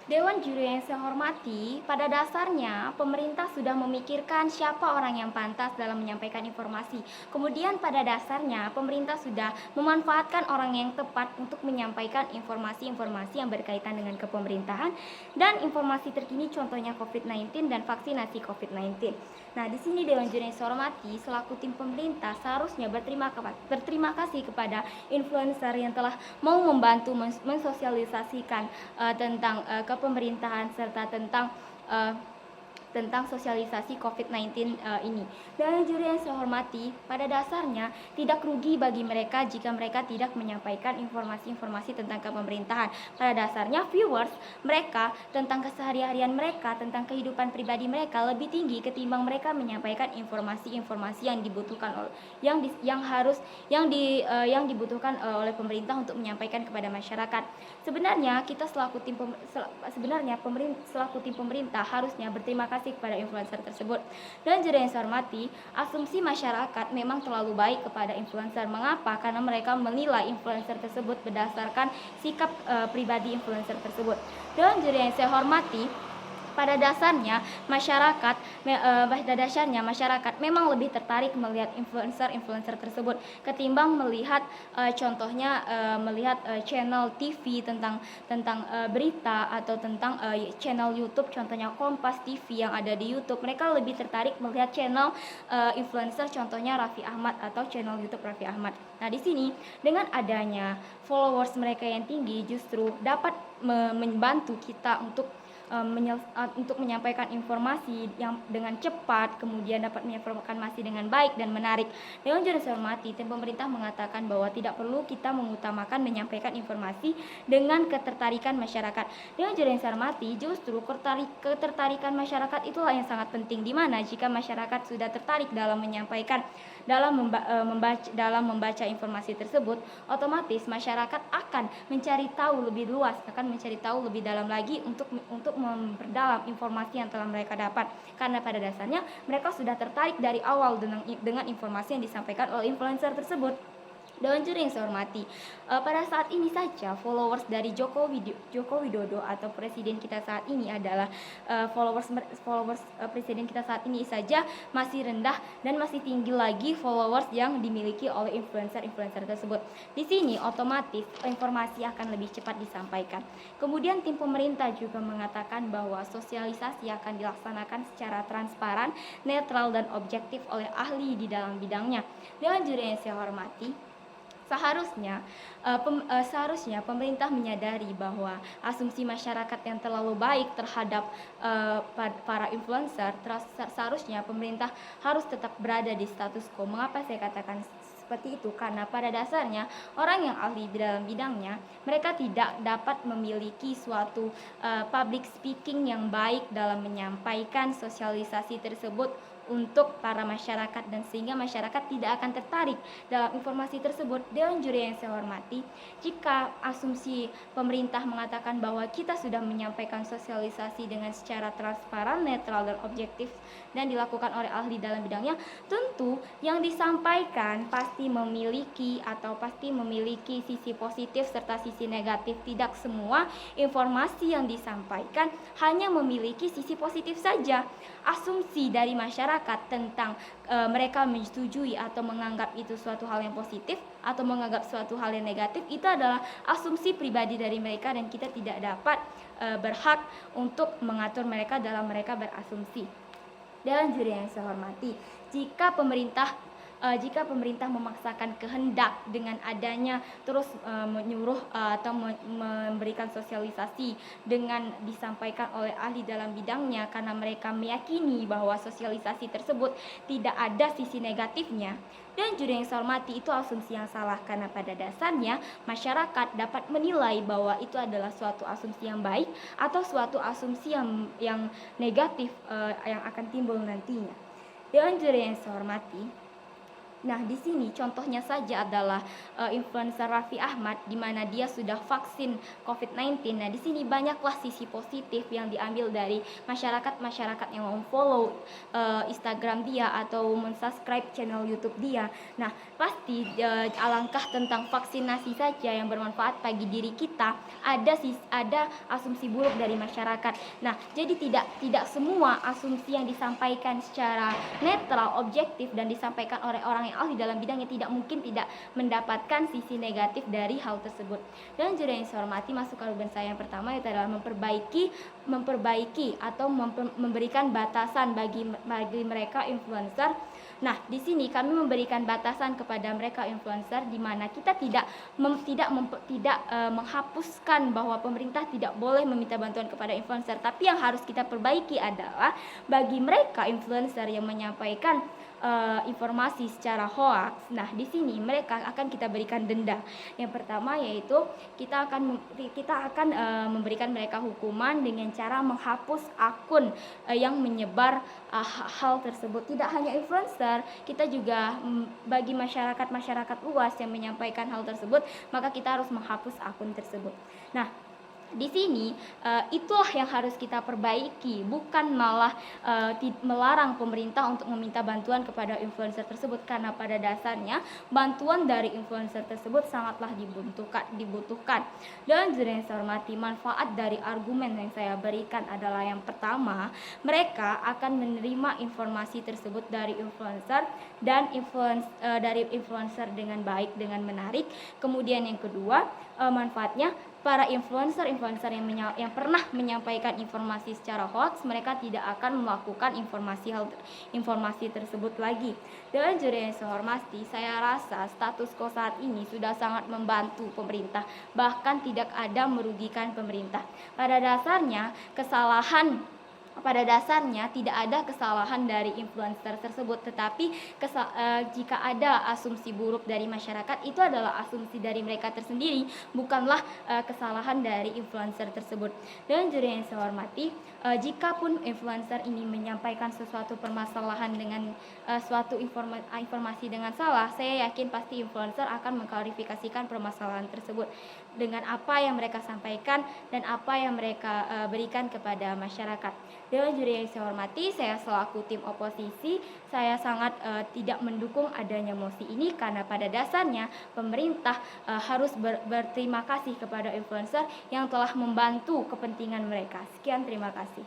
Dewan Juri yang saya hormati, pada dasarnya pemerintah sudah memikirkan siapa orang yang pantas dalam menyampaikan informasi. Kemudian pada dasarnya pemerintah sudah memanfaatkan orang yang tepat untuk menyampaikan informasi-informasi yang berkaitan dengan kepemerintahan dan informasi terkini contohnya COVID-19 dan vaksinasi COVID-19. Nah, di sini Dewan Juri yang saya hormati selaku tim pemerintah seharusnya berterima kasih kepada influencer yang telah mau membantu mensosialisasikan tentang kepemerintahan serta uh, tentang sosialisasi COVID-19 ini. Dan juri yang saya hormati, pada dasarnya tidak rugi bagi mereka jika mereka tidak menyampaikan informasi-informasi tentang kepemerintahan. Pada dasarnya viewers mereka tentang keseharian mereka, tentang kehidupan pribadi mereka lebih tinggi ketimbang mereka menyampaikan informasi-informasi yang dibutuhkan yang dibutuhkan oleh pemerintah untuk menyampaikan kepada masyarakat. Sebenarnya kita selaku tim pemerintah harusnya berterima kasih kepada influencer tersebut. Dan juga yang saya hormati, asumsi masyarakat memang terlalu baik kepada influencer. Mengapa? Karena mereka menilai influencer tersebut berdasarkan sikap pribadi influencer tersebut. Dan juga yang saya hormati, pada dasarnya masyarakat memang lebih tertarik melihat influencer tersebut ketimbang melihat contohnya melihat channel TV tentang berita atau tentang channel YouTube contohnya Kompas TV yang ada di YouTube. Mereka lebih tertarik melihat channel influencer contohnya Raffi Ahmad atau channel YouTube Raffi Ahmad. Nah, di sini dengan adanya followers mereka yang tinggi justru dapat membantu kita untuk menyampaikan informasi yang dengan cepat, kemudian dapat menyampaikan informasi dengan baik dan menarik. Dewan Juri saya hormati, tim pemerintah mengatakan bahwa tidak perlu kita mengutamakan menyampaikan informasi dengan ketertarikan masyarakat. Dewan Juri saya hormati, justru ketertarikan masyarakat itulah yang sangat penting, di mana jika masyarakat sudah tertarik dalam menyampaikan dalam membaca informasi tersebut, otomatis masyarakat akan mencari tahu lebih luas, akan mencari tahu lebih dalam lagi untuk memperdalam informasi yang telah mereka dapat. Karena pada dasarnya mereka sudah tertarik dari awal dengan informasi yang disampaikan oleh influencer tersebut. Dewan Juri yang saya hormati, pada saat ini saja followers dari Joko Widodo atau presiden kita saat ini adalah followers presiden kita saat ini saja masih rendah dan masih tinggi lagi followers yang dimiliki oleh influencer tersebut. Di sini otomatis informasi akan lebih cepat disampaikan. Kemudian tim pemerintah juga mengatakan bahwa sosialisasi akan dilaksanakan secara transparan, netral dan objektif oleh ahli di dalam bidangnya. Dewan Juri yang saya hormati, seharusnya pemerintah menyadari bahwa asumsi masyarakat yang terlalu baik terhadap para influencer, seharusnya pemerintah harus tetap berada di status quo. Mengapa saya katakan seperti itu? Karena pada dasarnya orang yang ahli di dalam bidangnya, mereka tidak dapat memiliki suatu public speaking yang baik dalam menyampaikan sosialisasi tersebut untuk para masyarakat, dan sehingga masyarakat tidak akan tertarik dalam informasi tersebut. Dewan Juri yang saya hormati, jika asumsi pemerintah mengatakan bahwa kita sudah menyampaikan sosialisasi dengan secara transparan, netral dan objektif dan dilakukan oleh ahli dalam bidangnya, tentu yang disampaikan pasti memiliki sisi positif serta sisi negatif. Tidak semua informasi yang disampaikan hanya memiliki sisi positif saja. Asumsi dari masyarakat tentang mereka menyetujui atau menganggap itu suatu hal yang positif atau menganggap suatu hal yang negatif, itu adalah asumsi pribadi dari mereka dan kita tidak dapat berhak untuk mengatur mereka dalam mereka berasumsi. Dan juri yang saya hormati, jika pemerintah memaksakan kehendak dengan adanya terus menyuruh atau memberikan sosialisasi dengan disampaikan oleh ahli dalam bidangnya karena mereka meyakini bahwa sosialisasi tersebut tidak ada sisi negatifnya, dan juri yang saya hormati, itu asumsi yang salah. Karena pada dasarnya masyarakat dapat menilai bahwa itu adalah suatu asumsi yang baik atau suatu asumsi yang negatif yang akan timbul nantinya. Dan juri yang saya hormati, Nah, di sini contohnya saja adalah influencer Raffi Ahmad, di mana dia sudah vaksin COVID-19. Nah, di sini banyaklah sisi positif yang diambil dari masyarakat-masyarakat yang memfollow Instagram dia atau mensubscribe channel YouTube dia. Nah, pasti alangkah tentang vaksinasi saja yang bermanfaat bagi diri kita, ada asumsi buruk dari masyarakat. Nah, jadi tidak semua asumsi yang disampaikan secara netral, objektif dan disampaikan oleh orang yang ahli dalam bidangnya tidak mungkin tidak mendapatkan sisi negatif dari hal tersebut. Dan juga yang saya hormati, masukan saya yang pertama itu adalah memperbaiki atau memberikan batasan bagi mereka influencer. Nah, di sini kami memberikan batasan kepada mereka influencer, di mana kita tidak menghapuskan bahwa pemerintah tidak boleh meminta bantuan kepada influencer, tapi yang harus kita perbaiki adalah bagi mereka influencer yang menyampaikan informasi secara hoax. Nah, di sini mereka akan kita berikan denda. Yang pertama yaitu kita akan memberikan mereka hukuman dengan cara menghapus akun yang menyebar hal tersebut. Tidak hanya influencer, kita juga bagi masyarakat luas yang menyampaikan hal tersebut, maka kita harus menghapus akun tersebut. Nah, di sini itulah yang harus kita perbaiki, bukan malah melarang pemerintah untuk meminta bantuan kepada influencer tersebut, karena pada dasarnya bantuan dari influencer tersebut sangatlah dibutuhkan. Dan yang saya hormati, manfaat dari argumen yang saya berikan adalah yang pertama, mereka akan menerima informasi tersebut dari influencer dan dari influencer dengan baik, dengan menarik. Kemudian yang kedua, manfaatnya para influencer yang pernah menyampaikan informasi secara hoax, mereka tidak akan melakukan informasi tersebut lagi. Dan juga yang saya hormati, saya rasa status quo saat ini sudah sangat membantu pemerintah, bahkan tidak ada merugikan pemerintah. Pada dasarnya tidak ada kesalahan dari influencer tersebut, tetapi jika ada asumsi buruk dari masyarakat, itu adalah asumsi dari mereka tersendiri, bukanlah kesalahan dari influencer tersebut. Dan juga yang saya hormati, jikapun influencer ini menyampaikan sesuatu permasalahan dengan suatu informasi dengan salah, saya yakin pasti influencer akan mengklarifikasikan permasalahan tersebut dengan apa yang mereka sampaikan dan apa yang mereka berikan kepada masyarakat. Dewan juri yang saya hormati, saya selaku tim oposisi, saya sangat tidak mendukung adanya mosi ini, karena pada dasarnya pemerintah harus berterima kasih kepada influencer yang telah membantu kepentingan mereka. Sekian, terima kasih.